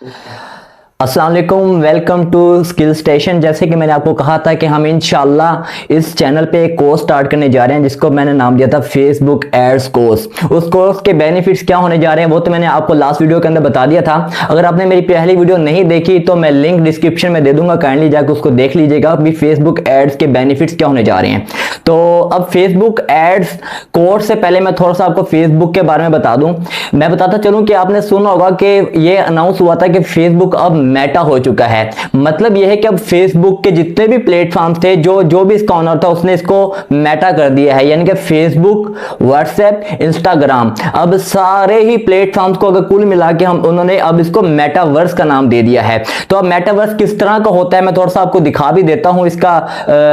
अस्सलाम वालेकुम, welcome to skill station. जैसे कि मैंने आपको कहा था कि हम इंशाल्लाह इस चैनल पे एक कोर्स स्टार्ट करने जा रहे हैं जिसको मैंने नाम दिया था फेसबुक एड्स कोर्स। उस कोर्स के बेनिफिट्स क्या होने जा रहे हैं वो तो मैंने आपको लास्ट वीडियो के अंदर बता दिया था। अगर आपने मेरी पहली वीडियो नहीं देखी तो मैं लिंक डिस्क्रिप्शन में दे दूंगा, काइंडली जाकर उसको देख लीजिएगा कि फेसबुक एड्स के बेनिफिट्स क्या होने जा रहे हैं। तो अब फेसबुक एड्स कोर्स से पहले मैं थोड़ा सा आपको फेसबुक के बारे में बता दूं। मैं बताता चलूं कि आपने सुना होगा कि ये अनाउंस हुआ था कि फेसबुक अब मेटा हो चुका है। मतलब यह है कि अब फेसबुक के जितने भी प्लेटफॉर्म थे, जो भी इसका ओनर था उसने इसको मेटा कर दिया है। यानी कि फेसबुक, व्हाट्सएप, इंस्टाग्राम, अब सारे ही प्लेटफॉर्म्स को अगर कुल मिला के हम उन्होंने अब इसको मेटावर्स का नाम दे दिया है। तो अब मेटावर्स किस तरह का होता है मैं थोड़ा सा आपको दिखा भी देता हूं इसका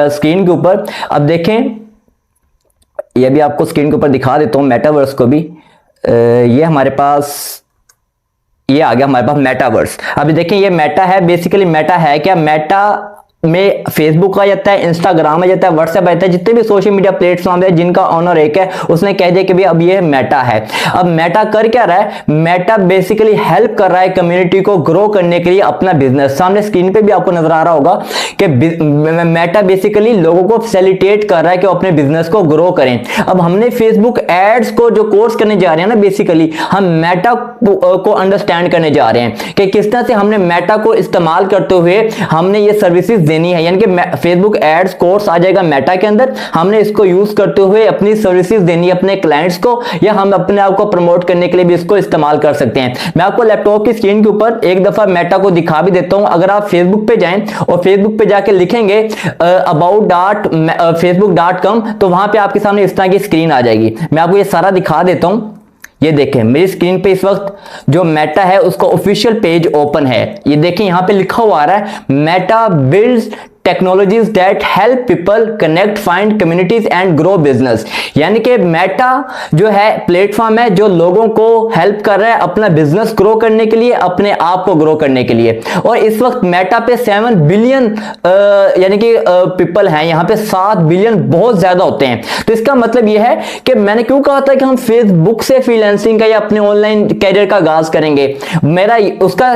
स्क्रीन के ऊपर। अब देखें, ये भी आपको स्क्रीन के ऊपर दिखा देता हूं मेटावर्स को भी। ये हमारे पास ये आ गया हमारे पास मेटावर्स। अभी देखें ये मेटा है। बेसिकली मेटा है क्या? मेटा में फेसबुक आ जाता है, इंस्टाग्राम आ जाता है, व्हाट्सएप आ जाता है, जितने भी सोशल मीडिया प्लेटफॉर्म है जिनका ऑनर एक है उसने कह दिया कि भाई अब ये मेटा है। अब मेटा कर क्या रहा है? मेटा बेसिकली हेल्प कर रहा है कम्युनिटी को ग्रो करने के लिए अपना बिजनेस। सामने स्क्रीन पे भी आपको नजर आ रहा होगा कि मेटा बेसिकली लोगों को फैसिलिटेट कर रहा है कि वो अपने बिजनेस को ग्रो करें। अब हमने फेसबुक एड्स को जो कोर्स करने जा रहे हैं ना, बेसिकली हम मेटा को अंडरस्टैंड करने जा रहे हैं कि किस तरह से हमने मेटा को इस्तेमाल करते हुए हमने ये सर्विसेज देनी है। यानी कि फेसबुक एड्स कोर्स आ जाएगा मेटा के अंदर, हमने इसको यूज करते हुए अपनी सर्विसेज देनी है अपने क्लाइंट्स को, या हम अपने आप को प्रमोट करने के लिए भी इसको इस्तेमाल कर सकते हैं। मैं आपको लैपटॉप की स्क्रीन के ऊपर एक दफा मेटा को दिखा भी देता हूं। अगर आप फेसबुक पे जाएं और फेसबुक पे जाके लिखेंगे about.facebook.com तो वहां पे आपके सामने इस तरह की स्क्रीन आ जाएगी। मैं आपको ये सारा दिखा देता हूं। ये देखें मेरी स्क्रीन पे इस वक्त जो मेटा है उसका ऑफिशियल पेज ओपन है। ये देखें यहां पे लिखा हुआ आ रहा है Meta builds technologies that help people connect, find communities and grow business. यानी कि मेटा जो है प्लेटफॉर्म है जो लोगों को हेल्प कर रहा है अपना बिजनेस ग्रो करने के लिए, अपने आप को ग्रो करने के लिए। और इस वक्त मेटा पे 7 बिलियन यानी कि पीपल हैं यहाँ पे। 7 बिलियन बहुत ज्यादा होते हैं। तो इसका मतलब यह है कि मैंने क्यों कहा था कि हम फेसबुक से फ्रीलांसिंग का या अपने ऑनलाइन कैरियर का आगाज करेंगे। मेरा उसका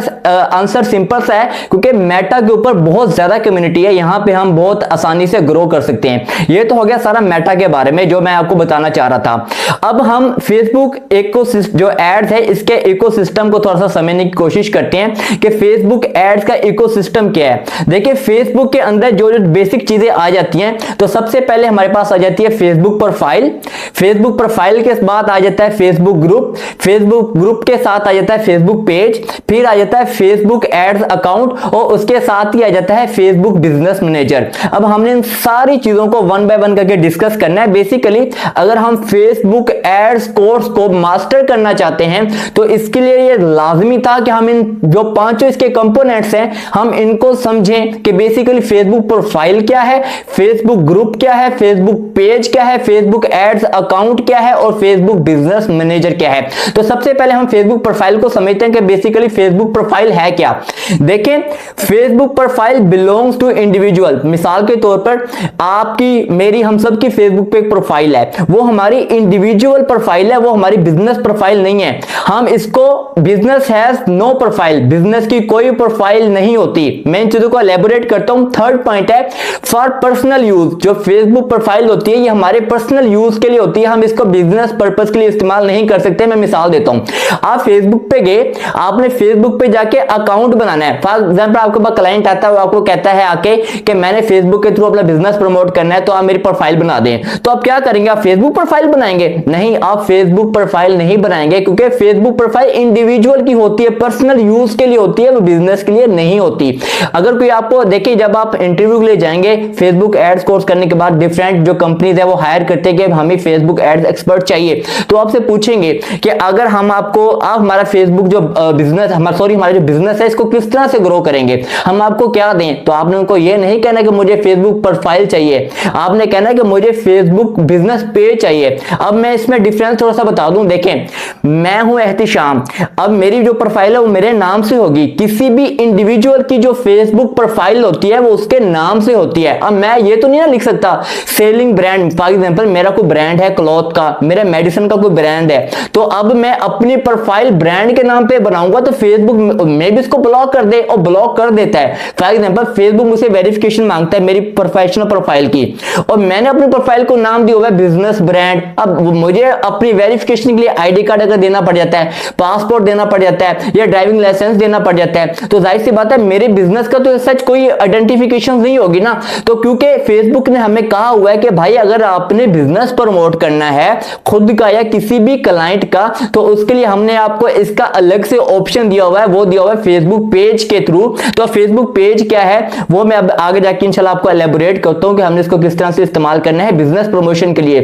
आंसर सिंपल सा है, क्योंकि मेटा के ऊपर बहुत ज्यादा कम्युनिटी है, यहां पे हम बहुत आसानी से ग्रो कर सकते हैं। ये तो हो गया सारा मेटा के बारे में जो मैं आपको बताना चाह रहा था। अब हम फेसबुक इकोसिस्टम जो एड्स है इसके इकोसिस्टम को थोड़ा सा समझने की कोशिश करते हैं कि फेसबुक एड्स का इकोसिस्टम क्या है। देखिए फेसबुक के अंदर जो जो बेसिक चीजें आ जाती हैं, तो सबसे पहले हमारे पास आ जाती है फेसबुक प्रोफाइल। फेसबुक प्रोफाइल के बाद आ जाता है फेसबुक ग्रुप। फेसबुक ग्रुप के साथ आ जाता है फेसबुक पेज। फिर आ जाता है फेसबुक एड्स अकाउंट और उसके साथ ही आ जाता है फेसबुक बिजनेस मैनेजर। अब हमने इन सारी चीजों को वन बाय वन करके डिस्कस करना है। बेसिकली अगर हम फेसबुक एड्स कोर्स को मास्टर करना चाहते हैं तो इसके लिए ये लाजमी था कि हम इन जो पांचों इसके कंपोनेंट्स हैं हम इनको समझें कि बेसिकली फेसबुक प्रोफाइल क्या है, फेसबुक ग्रुप क्या है, फेसबुक पेज क्या है, फेसबुक एड्स अकाउंट क्या है और फेसबुक बिजनेस मैनेजर क्या है। तो सबसे पहले हम फेसबुक प्रोफाइल को समझते हैं कि बेसिकली फेसबुक प्रोफाइल है क्या। देखें Facebook profile belongs to individual. मिसाल के तौर पर आपकी, मेरी, हम सब की फेसबुक पे एक प्रोफाइल है, वो हमारी इंडिविजुअल प्रोफाइल है, वो हमारी बिजनेस प्रोफाइल नहीं है। हम इसको business has no profile, business की कोई प्रोफाइल नहीं होती। मैं इन चीजों को एलैबोरेट करता हूं। थर्ड पॉइंट है फॉर पर्सनल यूज। जो फेसबुक प्रोफाइल होती है ये हमारे पर्सनल यूज के लिए होती है, हम इसको बिजनेस पर्पस के लिए इस्तेमाल नहीं कर सकते। मैं मिसाल देता हूं, आप फेसबुक पे गए, आपने फेसबुक पे जाके अकाउंट बनाना है। फॉर एग्जाम्पल आपके पास क्लाइंट आता है, वो आपको कहता है आके कि मैंने फेसबुक के थ्रू अपना बिजनेस प्रमोट करना है तो आप मेरी प्रोफाइल बना दें। तो आप क्या करेंगे? आप फेसबुक प्रोफाइल बनाएंगे? नहीं, आप फेसबुक प्रोफाइल नहीं बनाएंगे, क्योंकि फेसबुक प्रोफाइल इंडिविजुअल की होती है, पर्सनल यूज के लिए होती है, वो बिजनेस के लिए नहीं होती। अगर कोई आपको देखिए, जब आप इंटरव्यू के लिए जाएंगे फेसबुक एड्स कोर्स करने के बाद डिफरेंट जो कंपनीज है वो हायर करते हैं कि हमें फेसबुक एड्स एक्सपर्ट चाहिए, तो आपसे पूछेंगे कि अगर हम आपको, आप हमारा फेसबुक जो बिजनेस हमारा जो बिजनेस है इसको किस तरह से ग्रो करेंगे, हम आपको क्या दें? तो आपने उनको ये ये नहीं कहना कि मुझे फेसबुक प्रोफाइल चाहिए, आपने कहना कि मुझे फेसबुक बिजनेस पेज चाहिए। अब मैं इसमें डिफरेंस थोड़ा सा बता दूं, देखें मैं हूं एहतिशाम, अब मेरी जो प्रोफाइल है वो मेरे नाम से होगी, किसी भी इंडिविजुअल की जो फेसबुक प्रोफाइल होती है वो उसके नाम से होती है। अब मैं ये तो नहीं ना लिख सकता सेलिंग ब्रांड, फॉर एग्जांपल मेरा कोई ब्रांड है क्लॉथ का, मेरा मेडिसिन का कोई ब्रांड है, तो अब मैं अपनी प्रोफाइल ब्रांड के नाम पे बनाऊंगा तो फेसबुक में भी इसको ब्लॉक कर दे, और ब्लॉक कर देता है। फॉर एग्जांपल फेसबुक मुझसे वेरिफिकेशन मांगता है मेरी प्रोफेशनल प्रोफाइल की, और मैंने अपनी प्रोफाइल को नाम दिया हुआ है बिजनेस ब्रांड। अब मुझे अपनी वेरिफिकेशन के लिए आईडी कार्ड अगर देना पड़ जाता है, पासपोर्ट देना पड़ जाता है, या ड्राइविंग लाइसेंस देना पड़ जाता है, तो जाहिर सी बात है मेरे बिजनेस का तो सच कोई आइडेंटिफिकेशन नहीं होगी ना। तो क्योंकि फेसबुक ने हमें कहा हुआ है कि भाई अगर आपने बिजनेस प्रमोट करना है खुद का या किसी भी क्लाइंट का, तो उसके लिए हमने आपको इसका अलग से ऑप्शन दिया हुआ है, वो दिया हुआ है फेसबुक पेज के थ्रू। तो फेसबुक पेज क्या है वो मैं अब आगे जाके इंशाल्लाह आपको एलैबोरेट करता हूं कि हमने इसको किस तरह से इस्तेमाल करना है बिजनेस प्रमोशन के लिए।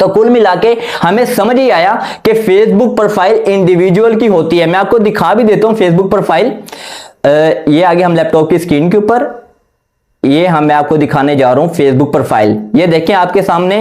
तो कुल मिला के हमें समझ ही आया कि फेसबुक प्रोफाइल इंडिविजुअल की होती है। मैं आपको दिखा भी देता हूं फेसबुक प्रोफाइल, ये आगे हम लैपटॉप की स्क्रीन के ऊपर, ये मैं आपको दिखाने जा रहा हूं फेसबुक प्रोफाइल। ये देखें आपके सामने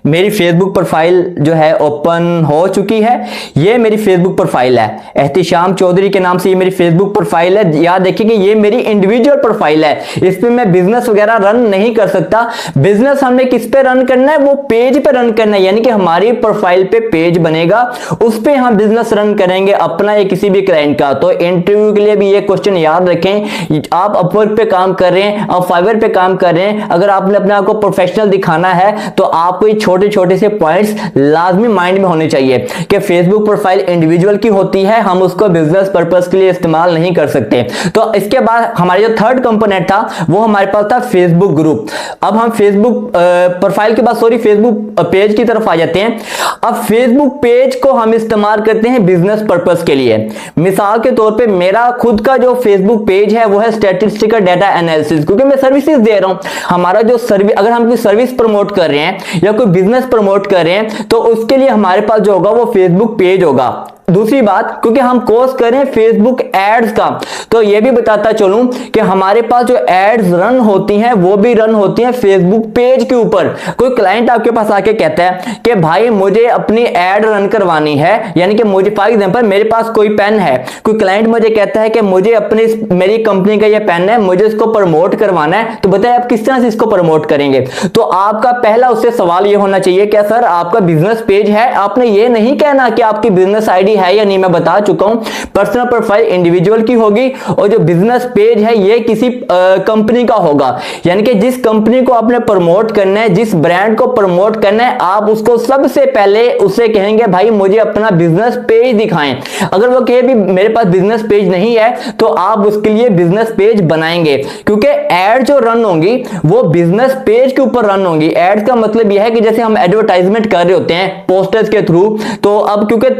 मेरी फेसबुक प्रोफाइल जो है ओपन हो चुकी है। ये मेरी फेसबुक प्रोफाइल है, एहतिशाम चौधरी के नाम से ये मेरी फेसबुक प्रोफाइल है। याद देखिए कि ये मेरी इंडिविजुअल प्रोफाइल है, इस पे मैं बिजनेस वगैरह रन नहीं कर सकता। बिजनेस हमने किस पे रन करना है, वो पेज पे रन करना है, यानी कि हमारी प्रोफाइल पे पेज बनेगा, उस पे हम बिजनेस रन करेंगे अपना या किसी भी क्लाइंट का। तो इंटरव्यू के लिए भी ये क्वेश्चन याद रखें, आप अपवर्क पे काम कर रहे हैं, आप फाइवर पे काम कर रहे हैं, अगर आपने अपने आप को प्रोफेशनल दिखाना है तो आपको ये छोटे छोटे से पॉइंट्स लाजमी माइंड में होने चाहिए कि फेसबुक प्रोफाइल इंडिविजुअल की होती है, हम उसको बिजनेस पर्पस के लिए इस्तेमाल नहीं कर सकते। तो इसके बाद हमारा जो थर्ड कंपोनेंट था वो हमारे पास था फेसबुक ग्रुप। अब हम फेसबुक प्रोफाइल के बाद फेसबुक पेज की तरफ आ जाते हैं। अब फेसबुक पेज को हम इस्तेमाल करते हैं बिजनेस पर्पस के लिए। मिसाल के तौर पे मेरा खुद का जो फेसबुक पेज है वो है स्टैटिस्टिकल डाटा एनालिसिस, क्योंकि मैं सर्विसेज दे रहा हूं। हमारा जो सर्विस, अगर हम कोई सर्विस प्रमोट कर रहे हैं या कोई बिजनेस प्रमोट कर रहे हैं तो उसके लिए हमारे पास जो होगा वो फेसबुक पेज होगा। दूसरी बात, क्योंकि हम कोर्स कर रहे हैं फेसबुक एड्स का, तो यह भी बताता चलूं कि हमारे पास जो एड्स रन होती हैं वो भी रन होती हैं फेसबुक पेज के ऊपर। कोई क्लाइंट आपके पास आके कहता है कि भाई मुझे अपनी एड रन करवानी है, यानी कि मुझे फॉर एग्जांपल मेरे पास कोई पेन है, कोई क्लाइंट मुझे कहता है कि मुझे अपनी मेरी कंपनी का ये पेन है, मुझे इसको प्रमोट करवाना है, तो बताइए आप किस तरह से इसको प्रमोट करेंगे। तो आपका पहला उससे सवाल ये होना चाहिए, क्या सर आपका बिजनेस पेज है? आपने ये नहीं कहना कि आपकी बिजनेस आईडी है या नहीं, मैं बता चुका हूं पर्सनल प्रोफाइल इंडिविजुअल की होगी और जो बिजनेस पेज है ये किसी कंपनी का होगा, यानी कि जिस कंपनी को आपने प्रमोट करना है, जिस ब्रांड को प्रमोट करना है, आप उसको सबसे पहले उसे कहेंगे भाई मुझे अपना बिजनेस पेज दिखाएं। अगर वो कहे भी मेरे पास बिजनेस पेज नहीं है तो आप उसके लिए बिजनेस पेज बनाएंगे, क्योंकि एड जो रन होंगी वो बिजनेस पेज के ऊपर रन होंगी। एड का मतलब यह है कि जैसे हम एडवर्टाइजमेंट कर रहे होते हैं पोस्टर्स के थ्रू, तो अब क्योंकि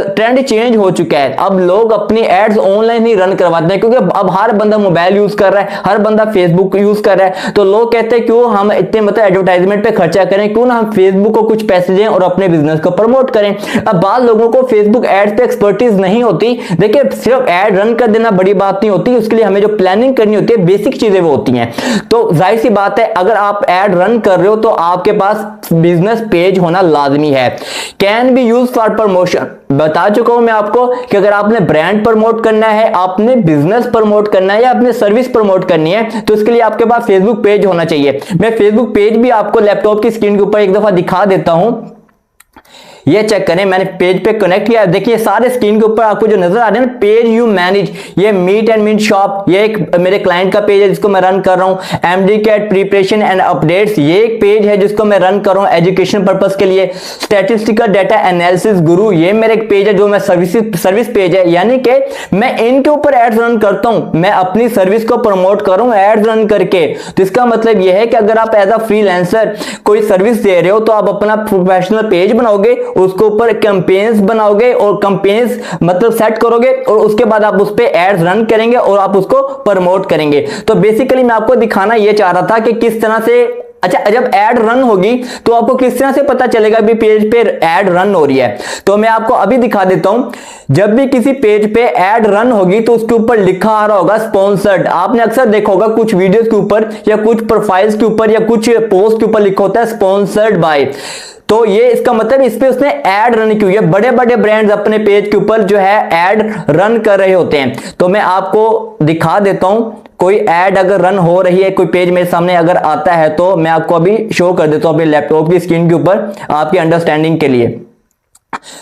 ट्रेंड चेंज हो चुका है, अब लोग अपनी एड्स ऑनलाइन ही रन करवाते हैं, क्योंकि अब हर बंदा मोबाइल यूज कर रहा है, हर बंदा फेसबुक यूज कर रहा है, तो लोग कहते हैं क्यों हम इतने मतलब एडवर्टाइजमेंट पे खर्चा करें, क्यों ना हम फेसबुक को कुछ पैसे दें और अपने बिजनेस को प्रमोट करें। अब बाद लोगों को फेसबुक एड्स पे एक्सपर्टीज नहीं होती। देखिए सिर्फ एड रन कर देना बड़ी बात नहीं होती, उसके लिए हमें जो प्लानिंग करनी होती है, बेसिक चीजें वो होती हैं। तो जाहिर सी बात है अगर आप एड रन कर रहे हो तो आपके पास बिजनेस पेज होना लाजमी है। Can be use for promotion, बता चुका हूं मैं आपको कि अगर आपने ब्रांड प्रमोट करना है, आपने बिजनेस प्रमोट करना है या आपने सर्विस प्रमोट करनी है, तो इसके लिए आपके पास फेसबुक पेज होना चाहिए। मैं फेसबुक पेज भी आपको लैपटॉप की स्क्रीन के ऊपर एक दफा दिखा देता हूं, ये चेक करें, मैंने पेज पे कनेक्ट किया। देखिए सारे स्क्रीन के ऊपर आपको जो नजर आ रहे हैं ना, पेज यू मैनेज, ये मीट एंड मिंट शॉप, ये एक मेरे क्लाइंट का पेज है जिसको मैं रन कर रहा हूं। MD CAT preparation and updates, ये एक पेज है जिसको मैं रन कर रहा हूं एजुकेशन पर्पस के लिए। स्टैटिस्टिकल डाटा एनालिसिस गुरु, ये मेरे एक पेज है जो मैं सर्विस पेज है, यानी कि मैं इनके ऊपर एड्स रन करता हूं, मैं अपनी सर्विस को प्रमोट कर रहा हूं एड्स रन करके। तो इसका मतलब यह है कि अगर आप एज अ फ्रीलांसर कोई सर्विस दे रहे हो तो आप अपना प्रोफेशनल पेज बनाओगे, उसके ऊपर कैंपेन्स बनाओगे और कैंपेन्स मतलब सेट करोगे और उसके बाद आप उस पे एड्स रन करेंगे और आप उसको प्रमोट करेंगे। तो बेसिकली मैं आपको दिखाना ये चाह रहा था कि किस तरह से अच्छा, जब ऐड रन होगी तो आपको किस तरह से पता चलेगा भी पेज पे ऐड रन हो रही है? तो मैं आपको अभी दिखा देता हूं। जब भी किसी पेज पे ऐड रन होगी तो उसके ऊपर लिखा आ रहा होगा स्पॉन्सर्ड। आपने अक्सर देखा होगा कुछ वीडियोस के ऊपर या कुछ प्रोफाइल्स के ऊपर या कुछ पोस्ट के ऊपर लिखा होता है स्पॉन्सर्ड बाय। तो ये इसका मतलब इस पे उसने ऐड रन की हुई है। बड़े बड़े ब्रांड्स अपने पेज के ऊपर जो है ऐड रन कर रहे होते हैं। तो मैं आपको दिखा देता हूं, कोई ऐड अगर रन हो रही है, कोई पेज मेरे सामने अगर आता है तो मैं आपको अभी शो कर देता हूं अपने लैपटॉप की स्क्रीन के ऊपर आपकी अंडरस्टैंडिंग के लिए।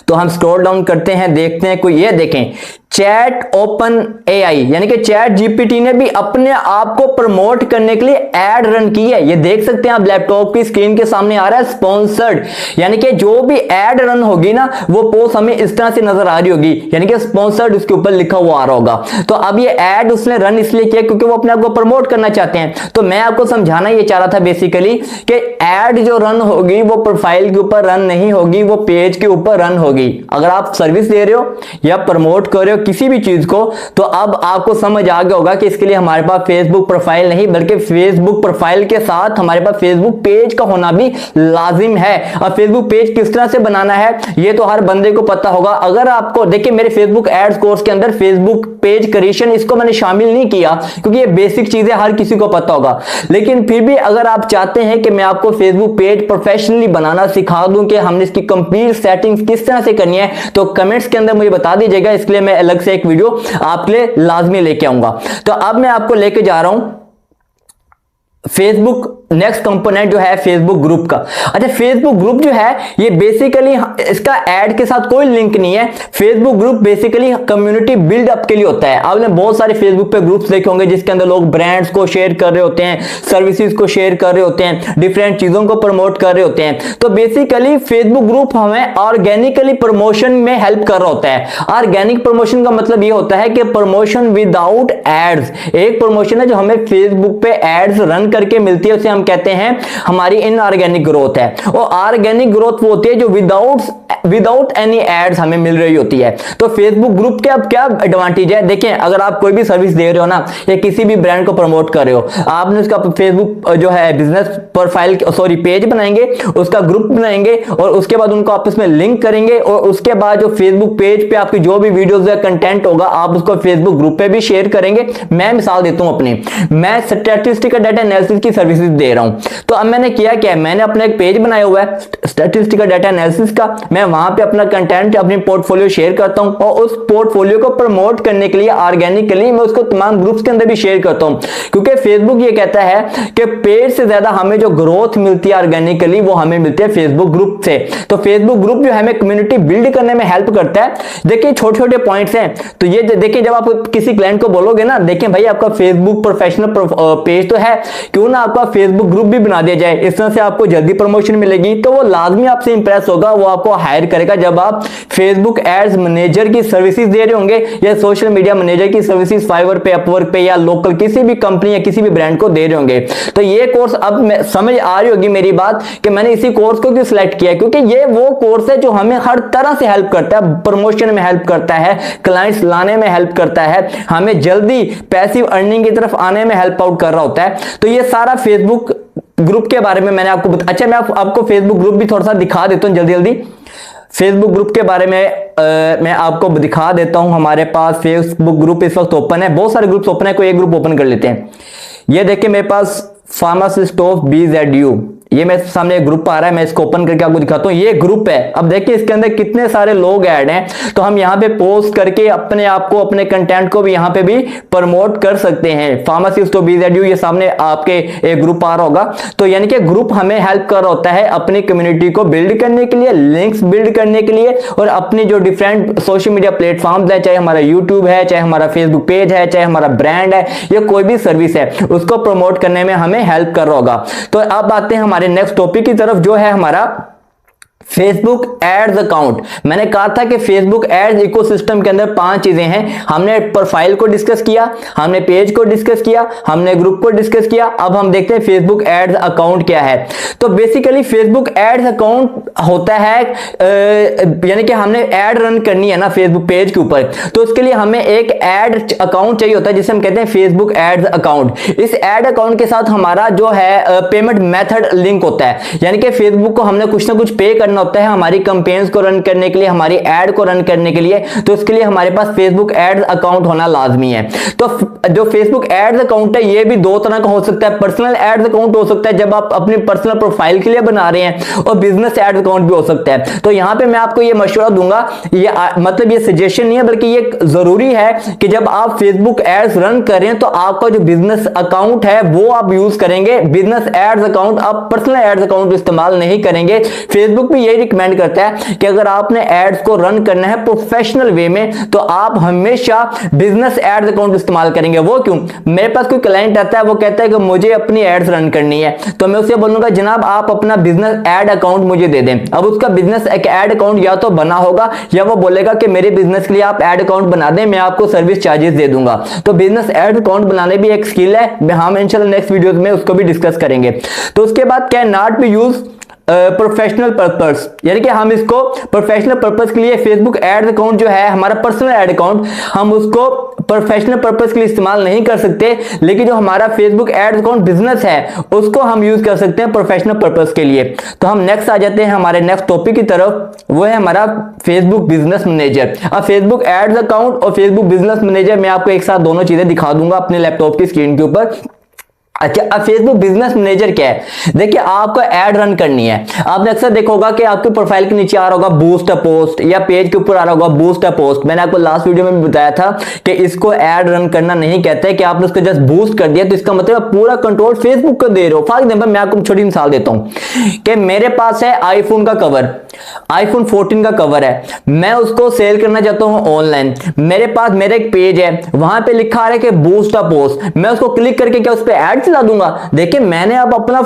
तो हम स्क्रॉल डाउन करते हैं, देखते हैं कोई, ये देखें चैट ओपन एआई यानी कि चैट जीपीटी ने भी अपने आप को प्रमोट करने के लिए ऐड रन की है। ये देख सकते हैं आप लैपटॉप की स्क्रीन के सामने आ रहा है स्पॉन्सर्ड, यानी कि जो भी ऐड रन होगी ना वो पोस्ट हमें इस तरह से नजर आ रही होगी, यानी कि स्पॉन्सर्ड उसके ऊपर लिखा हुआ आ रहा होगा। तो अब ये ऐड उसने रन इसलिए किया क्योंकि वो अपने आप को प्रमोट करना चाहते हैं। तो मैं आपको समझाना ये चाह रहा था बेसिकली कि ऐड जो रन होगी वो प्रोफाइल के ऊपर रन नहीं होगी, वो पेज के ऊपर रन होगी। अगर आप सर्विस दे रहे हो या प्रमोट कर रहे हो किसी भी चीज को, तो अब आपको समझ आ गया होगा कि इसके लिए हमारे पास फेसबुक प्रोफाइल नहीं बल्कि फेसबुक प्रोफाइल के साथ हमारे पास फेसबुक पेज का होना भी लाजिम है। अब फेसबुक पेज किस तरह से बनाना है ये तो हर बंदे को पता होगा। अगर आपको देखिए मेरे फेसबुक एड्स कोर्स के अंदर फेसबुक पेज क्रिएशन इसको मैंने शामिल नहीं किया क्योंकि ये बेसिक चीजें हर किसी को पता होगा, लेकिन फिर भी अगर आप चाहते हैं कि मैं आपको फेसबुक पेज प्रोफेशनली बनाना सिखा दूं कि हमने इसकी कंप्लीट सेटिंग्स किस तरह से करनी है, तो कमेंट्स के अंदर मुझे बता दीजिएगा। इसके लिए मैं अलग से एक वीडियो आपके लिए लाजमी लेके आऊंगा। तो अब मैं आपको लेके जा रहा हूं फेसबुक नेक्स्ट कंपोनेंट जो है फेसबुक ग्रुप का। अच्छा, फेसबुक ग्रुप जो है ये बेसिकली इसका ऐड के साथ कोई लिंक नहीं है। Facebook group basically community build up के लिए होता है। आपने बहुत सारे फेसबुक पे ग्रुप्स देखे होंगे जिसके अंदर लोग ब्रांड्स को शेयर कर रहे होते हैं, सर्विसेज को शेयर कर रहे होते हैं, डिफरेंट चीजों को प्रमोट कर रहे होते हैं। तो बेसिकली फेसबुक ग्रुप हमें ऑर्गेनिकली प्रमोशन में हेल्प कर रहा होता है। ऑर्गेनिक प्रमोशन का मतलब ये होता है कि प्रमोशन विदाउट एड्स। एक प्रमोशन है जो हमें फेसबुक पे एड्स रन करके मिलती है, उसे हम कहते हैं हमारी इनऑर्गेनिक ग्रोथ है। और ऑर्गेनिक ग्रोथ वो होती है जो विदाउट एनी एड्स हमें मिल रही होती है। तो फेसबुक ग्रुप के अब क्या एडवांटेज है, देखें अगर आप कोई भी सर्विस दे रहे हो ना या किसी भी ब्रांड को प्रमोट कर रहे हो, आपने उसका फेसबुक जो है बिजनेस प्रोफाइल पेज बनाएंगे, उसका ग्रुप बनाएंगे और उसके बाद उनको आपस में लिंक करेंगे और उसके बाद जो फेसबुक पेज पे आपकी जो भी वीडियोस या कंटेंट होगा आप उसको फेसबुक ग्रुप पे भी शेयर करेंगे। मैं मिसाल देता हूं अपनी, मैं स्टैटिस्टिकल डाटा एनालिसिस की सर्विसेज दे रहा हूं। तो अब मैंने किया क्या है, मैंने अपना एक पेज बनाया हुआ है स्टैटिस्टिकल डाटा एनालिसिस का। मैं वहां पे अपना कंटेंट अपनी पोर्टफोलियो शेयर करता हूं और उस पोर्टफोलियो को प्रमोट करने के लिए ऑर्गेनिकली मैं उसको तमाम ग्रुप्स के अंदर भी शेयर करता हूं, क्योंकि फेसबुक ये कहता है कि पेज से ज्यादा हमें जो ग्रोथ मिलती है ऑर्गेनिकली वो हमें मिलती है फेसबुक ग्रुप से। तो फेसबुक ग्रुप जो हमें कम्युनिटी बिल्ड करने में हेल्प करता है। देखिए छोटे छोटे पॉइंट्स हैं। तो ये देखिए जब आप किसी क्लाइंट को बोलोगे ना, देखें भाई आपका फेसबुक प्रोफेशनल पेज तो है, क्यों ना आपका फेसबुक ग्रुप भी बना दिया जाए, इस तरह से आपको जल्दी प्रमोशन मिलेगी। तो वो लाजमी आपसे इंप्रेस होगा, वो आपको हायर करेगा जब आप फेसबुक एड्स मैनेजर की सर्विसेज दे रहे होंगे या सोशल मीडिया मैनेजर की सर्विसेज फाइवर पे, अपवर्क पे या लोकल किसी भी कंपनी या किसी भी ब्रांड को दे रहे होंगे। तो ये कोर्स अब समझ आ रही होगी मेरी बात कि मैंने इसी कोर्स को क्यों सिलेक्ट किया, क्योंकि ये वो कोर्स है जो हमें हर तरह से हेल्प करता है, प्रमोशन में हेल्प करता है, क्लाइंट्स लाने में हेल्प करता है, हमें जल्दी पैसिव अर्निंग की तरफ आने में हेल्प आउट कर रहा होता है। तो ये सारा फेसबुक ग्रुप के बारे में मैंने आपको अच्छा मैं आपको फेसबुक ग्रुप भी थोड़ा सा दिखा देता हूं जल्दी। फेसबुक ग्रुप के बारे में मैं आपको दिखा देता हूं। हमारे पास फेसबुक ग्रुप इस वक्त ओपन है, बहुत सारे ग्रुप्स ओपन है, कोई एक ग्रुप ओपन कर लेते हैं। ये देखिए मेरे पास फार्मासिस्ट ऑफ BZU, ये मेरे सामने एक ग्रुप आ रहा है, मैं इसको ओपन करके आपको दिखाता हूँ। ये ग्रुप है, अब देखिए इसके अंदर कितने सारे लोग ऐड हैं। तो हम यहाँ पे पोस्ट करके अपने आप को, अपने कंटेंट को भी यहाँ पे भी प्रमोट कर सकते हैं। फार्मासिस्ट ऑफ BZU, ये सामने आपके एक ग्रुप आ रहा होगा। तो यानी कि ग्रुप हमें हेल्प कर रहा होता है अपनी कम्युनिटी को बिल्ड करने के लिए, लिंक्स बिल्ड करने के लिए और अपनी जो डिफरेंट सोशल मीडिया प्लेटफॉर्म्स है, चाहे हमारा यूट्यूब है, चाहे हमारा फेसबुक पेज है, चाहे हमारा ब्रांड है या कोई भी सर्विस है, उसको प्रमोट करने में हमें हेल्प कर रहा होगा। तो अब आते हैं हमारे नेक्स्ट टॉपिक की तरफ जो है हमारा फेसबुक एड्स अकाउंट। मैंने कहा था कि फेसबुक एड्स इकोसिस्टम के अंदर 5 चीजें हैं। हमने प्रोफाइल को डिस्कस किया, हमने पेज को डिस्कस किया, हमने ग्रुप को डिस्कस किया। अब हम देखते हैं फेसबुक एड्स अकाउंट क्या है। तो बेसिकली फेसबुक एड्स अकाउंट होता है यानी कि हमने एड रन करनी है ना फेसबुक पेज के ऊपर, तो उसके लिए हमें एक एड अकाउंट चाहिए होता है जिसे हम कहते हैं फेसबुक एड्स अकाउंट। इस एड अकाउंट के साथ हमारा जो है पेमेंट मेथड लिंक होता है, यानी कि फेसबुक को हमने कुछ ना कुछ पे करना होता है हमारी कैंपेन्स को रन करने के लिए, हमारी एड को रन करने के लिए। तो इसके लिए हमारे पास फेसबुक एड्स अकाउंट होना लाजमी है। तो जो फेसबुक एड्स अकाउंट है ये भी दो तरह का हो सकता है। पर्सनल एड्स अकाउंट हो सकता है जब आप अपनी पर्सनल प्रोफाइल के लिए बना रहे हैं, और बिजनेस एड्स अकाउंट भी हो सकता है। तो यहां पे मैं आपको ये मशवरा दूंगा, ये मतलब ये सजेशन नहीं है बल्कि ये जरूरी है कि जब आप फेसबुक एड्स रन करें तो आपका जो बिजनेस अकाउंट है वो आप यूज करेंगे, बिजनेस एड्स अकाउंट, आप पर्सनल एड्स अकाउंट इस्तेमाल नहीं करेंगे। फेसबुक भी यही रिकमेंड करता है कि अगर आपने एड्स को रन करना है प्रोफेशनल वे में तो आप हमेशा बिजनेस एड्स अकाउंट इस्तेमाल करेंगे। वो क्यों? मेरे पास कोई क्लाइंट आता है, वो कहता है कि मुझे अपनी एड्स रन करनी है, तो मैं उसे बोलूंगा जनाब आप अपना बिजनेस एड अकाउंट मुझे दे दें। अब उसका बिजनेस एड अकाउंट या तो बना होगा या वो बोलेगा कि मेरे बिजनेस के लिए आप एड अकाउंट बना दें, मैं आपको सर्विस चार्जेस दे दूंगा। तो बिजनेस एड अकाउंट बनाने भी एक स्किल है, हम इंशाल्लाह नेक्स्ट वीडियोस में उसको भी डिस्कस करेंगे। तो उसके बाद can not be use professional purpose, यानी कि हम इसको प्रोफेशनल पर्पस के लिए फेसबुक एड अकाउंट जो है हमारा पर्सनल एड अकाउंट, हम उसको प्रोफेशनल पर्पस के लिए इस्तेमाल नहीं कर सकते, लेकिन जो हमारा फेसबुक एड अकाउंट बिजनेस है उसको हम यूज कर सकते हैं प्रोफेशनल पर्पस के लिए। तो हम नेक्स्ट आ जाते हैं हमारे नेक्स्ट टॉपिक की तरफ, वो है हमारा फेसबुक बिजनेस मैनेजर। अब फेसबुक एड्स अकाउंट और फेसबुक बिजनेस मैनेजर मैं आपको एक साथ दोनों चीजें दिखा दूंगा अपने लैपटॉप की स्क्रीन के ऊपर। अच्छा, अब फेसबुक बिजनेस मैनेजर क्या है? देखिए आपको एड रन करनी है। आपने अक्सर देखा होगा कि आपके प्रोफाइल के नीचे आ रहा होगा बूस्ट अ पोस्ट, या पेज के ऊपर आ रहा होगा बूस्ट अ पोस्ट। मैंने आपको लास्ट वीडियो में भी बताया था कि इसको एड रन करना नहीं कहते हैं कि आपने उसको जस्ट बूस्ट कर दिया तो इसका मतलब पूरा कंट्रोल फेसबुक को दे रहे हो। फॉर एग्जांपल मैं आपको छोटी मिसाल देता हूं कि मेरे पास है आईफोन का कवर, आईफोन 14 का कवर है, मैं उसको सेल करना चाहता हूं ऑनलाइन। मेरे पास मेरा एक पेज है, वहां पे लिखा आ रहा है कि बूस्ट अ पोस्ट, मैं उसको क्लिक करके क्या उस पर एड चला दूंगा? देखिए मैंने अब अपना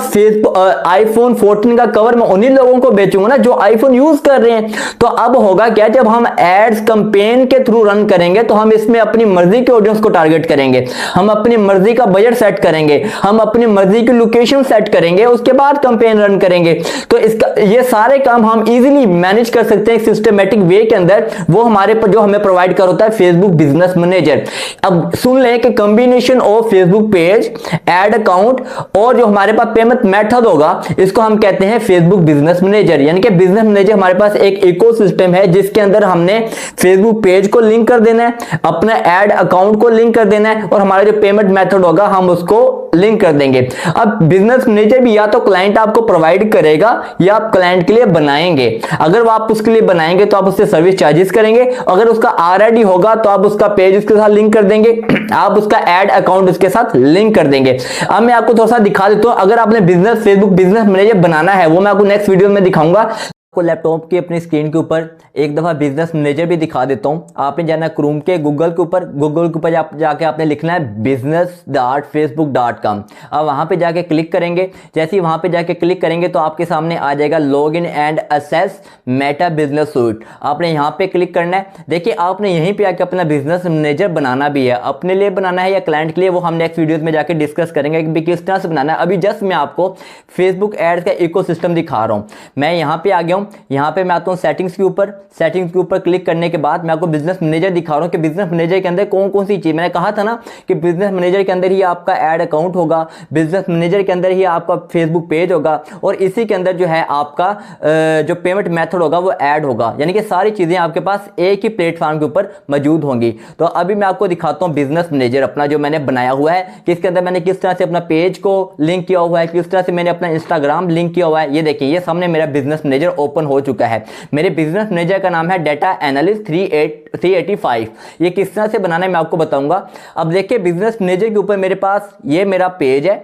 आईफोन 14 का कवर मैं उन्हीं लोगों को बेचूंगा ना जो आईफोन यूज कर रहे हैं। तो अब होगा क्या, जब हम एड्स कैंपेन के थ्रू रन करेंगे तो हम इसमें अपनी मर्जी के ऑडियंस को टारगेट करेंगे, हम अपनी मर्जी का बजट सेट करेंगे, हम अपनी मर्जी की लोकेशन सेट करेंगे, उसके बाद कैंपेन रन करेंगे। तो इसका ये सारे काम हम इजीली मैनेज कर सकते हैं सिस्टमेटिक वे के अंदर, वो हमारे पर जो हमें प्रोवाइड कर होता है फेसबुक बिजनेस मैनेजर। अब सुन लें कि combination of Facebook page, ad account और जो हमारे पास पेमेंट मेथड होगा इसको हम कहते हैं फेसबुक बिजनेस मैनेजर। यानी कि बिजनेस मैनेजर हमारे पास एक इकोसिस्टम है जिसके अंदर हमने फेसबुक पेज को लिंक कर देना है, अपना एड अकाउंट को लिंक कर देना है, और हमारा जो पेमेंट मेथड होगा हम उसको लिंक कर देंगे। अब बिजनेस मैनेजर भी या तो क्लाइंट आपको प्रोवाइड करेगा या आप क्लाइंट के लिए बनाएंगे। अगर आप उसके लिए बनाएंगे तो आप उससे सर्विस चार्जेस करेंगे, अगर उसका ऑलरेडी होगा तो आप उसका पेज उसके साथ लिंक कर देंगे, आप उसका एड अकाउंट उसके साथ लिंक कर देंगे। अब मैं आपको थोड़ा सा दिखा देता हूं, अगर आपने बिजनेस फेसबुक बिजनेस मैनेजर बनाना है वो मैं आपको नेक्स्ट वीडियो में दिखाऊंगा। आपको लैपटॉप की अपनी स्क्रीन के ऊपर एक दफा बिजनेस मैनेजर भी दिखा देता हूं। आपने जाना क्रोम के गूगल के ऊपर जाके आपने लिखना है business.facebook.com। अब वहां पे जाके क्लिक करेंगे, जैसे ही वहां पे जाके क्लिक करेंगे तो आपके सामने आ जाएगा log in and assess Meta business suit. आपने यहां पे क्लिक करना है। देखिए आपने यहीं पे आके अपना बिजनेस मैनेजर बनाना भी है, अपने लिए बनाना है या क्लाइंट के लिए, वो हम नेक्स्ट वीडियोस में जाके डिस्कस करेंगे कि किस तरह से बनाना है। अभी जस्ट मैं आपको फेसबुक एड्स का इकोसिस्टम दिखा रहा हूं। मैं यहां पे आ गया हूं, यहां पे मैं आता हूं सेटिंग्स के ऊपर क्लिक करने के बाद मैं आपको बिजनेस मैनेजर दिखा रहा हूं कि बिजनेस मैनेजर के अंदर कौन कौन सी चीज, मैंने कहा था ना कि बिजनेस मैनेजर के अंदर ही आपका एड अकाउंट होगा, बिजनेस मैनेजर के अंदर ही आपका फेसबुक पेज होगा, और इसी के अंदर जो है आपका जो पेमेंट मेथड होगा वो ऐड होगा। यानी कि सारी चीजें आपके पास एक ही प्लेटफॉर्म के ऊपर मौजूद होंगी। तो अभी मैं आपको दिखाता हूं बिजनेस मैनेजर अपना जो मैंने बनाया हुआ है, कि इसके अंदर मैंने किस तरह से अपना पेज को लिंक किया हुआ है, किस तरह से मैंने अपना इंस्टाग्राम लिंक किया हुआ है। ये देखिए ये सामने मेरा बिजनेस मैनेजर ओपन हो चुका है। मेरे बिजनेस मैनेजर का नाम है डेटा एनालिस्ट 385। ये किस तरह से बनाना है मैं आपको बताऊंगा। अब देखिए बिजनेस मैनेजर के ऊपर मेरे पास ये मेरा पेज है,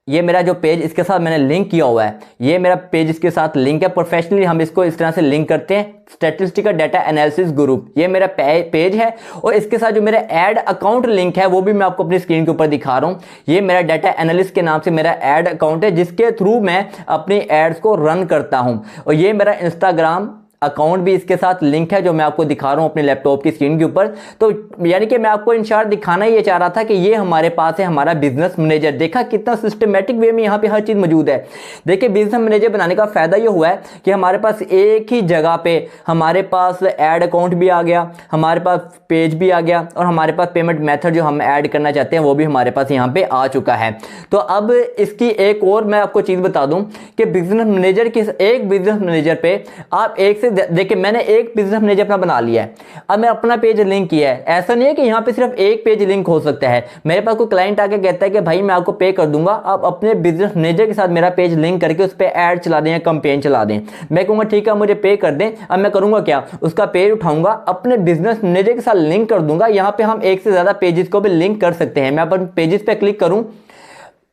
ये मेरा जो पेज इसके साथ मैंने लिंक किया हुआ है, ये मेरा पेज इसके साथ लिंक है। प्रोफेशनली हम इसको इस तरह से लिंक करते हैं, स्टैटिस्टिकल डाटा एनालिसिस ग्रुप, ये मेरा पेज है। और इसके साथ जो मेरा ऐड अकाउंट लिंक है वो भी मैं आपको अपनी स्क्रीन के ऊपर दिखा रहा हूं। ये मेरा डाटा एनालिस्ट के नाम से मेरा ऐड अकाउंट है, जिसके थ्रू मैं अपनी एड्स को रन करता हूं। और ये मेरा इंस्टाग्राम अकाउंट भी इसके साथ लिंक है, जो मैं आपको दिखा रहा हूं अपने लैपटॉप की स्क्रीन के ऊपर। तो यानी कि मैं आपको इन शॉर्ट दिखाना ये चाह रहा था कि ये हमारे पास है हमारा बिजनेस मैनेजर। देखा कितना सिस्टमेटिक वे में यहाँ पे हर चीज मौजूद है। देखिए बिजनेस मैनेजर बनाने का फायदा ये हुआ है कि हमारे पास एक ही जगह पे हमारे पास ऐड अकाउंट भी आ गया, हमारे पास पेज भी आ गया, और हमारे पास पेमेंट मेथड जो हम ऐड करना चाहते हैं वो भी हमारे पास यहाँ पे आ चुका है। तो अब इसकी एक और मैं आपको चीज बता दूं कि बिजनेस मैनेजर की एक बिजनेस मैनेजर पे आप एक से देखिए मैंने एक बिजनेस मैनेजर अपना बना लिया है, अब मैं अपना पेज लिंक किया है। ऐसा नहीं है कि यहाँ पे सिर्फ एक पेज लिंक हो सकता है। मेरे पास कोई क्लाइंट आके कहता है कि भाई मैं आपको पे कर दूंगा, आप अपने बिजनेस मैनेजर के साथ मेरा पेज लिंक करके उस पर ऐड चला दें या कैंपेन चला दें। मैं कहूँगा ठीक है मुझे पे कर दें। अब मैं करूँगा क्या, उसका पेज उठाऊंगा, अपने बिजनेस मैनेजर के साथ लिंक कर दूंगा। यहाँ पे हम एक से ज्यादा पेजेस को भी लिंक कर सकते हैं। मैं अपन पेजेस पे क्लिक करूँ,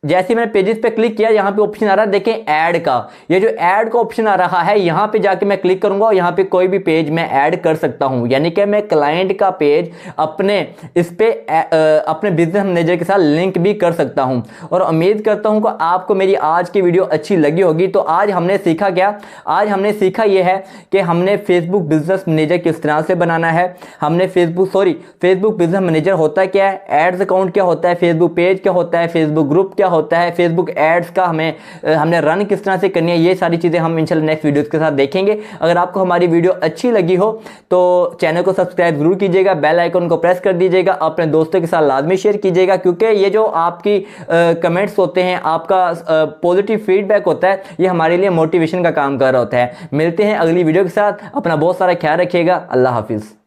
जैसे मैंने पेजेस पे क्लिक किया यहाँ पे ऑप्शन आ रहा है, देखें ऐड का। ये जो ऐड का ऑप्शन आ रहा है यहाँ पे जाके मैं क्लिक करूंगा और यहाँ पे कोई भी पेज मैं ऐड कर सकता हूँ। यानी कि मैं क्लाइंट का पेज अपने इस पे अपने बिजनेस मैनेजर के साथ लिंक भी कर सकता हूँ। और उम्मीद करता हूँ कि आपको मेरी आज की वीडियो अच्छी लगी होगी। तो आज हमने सीखा क्या, आज हमने सीखा यह है कि हमने फेसबुक बिजनेस मैनेजर किस तरह से बनाना है। हमने फेसबुक बिजनेस मैनेजर होता है क्या है, एड्स अकाउंट क्या होता है, फेसबुक पेज क्या होता है, फेसबुक ग्रुप क्या होता है, फेसबुक एड्स का हमने रन किस तरह से करनी है, ये सारी चीजें हम इंशाल्लाह नेक्स्ट वीडियोस के साथ देखेंगे। अगर आपको हमारी वीडियो अच्छी लगी हो तो चैनल को सब्सक्राइब जरूर कीजिएगा, बेल आइकन को प्रेस कर दीजिएगा, अपने दोस्तों के साथ लाजमी शेयर कीजिएगा, क्योंकि ये जो आपकी कमेंट्स होते हैं, आपका पॉजिटिव फीडबैक होता है, ये हमारे लिए मोटिवेशन का काम कर रहा होता है। मिलते हैं अगली वीडियो के साथ, अपना बहुत सारा ख्याल रखिएगा। अल्लाह हाफिज।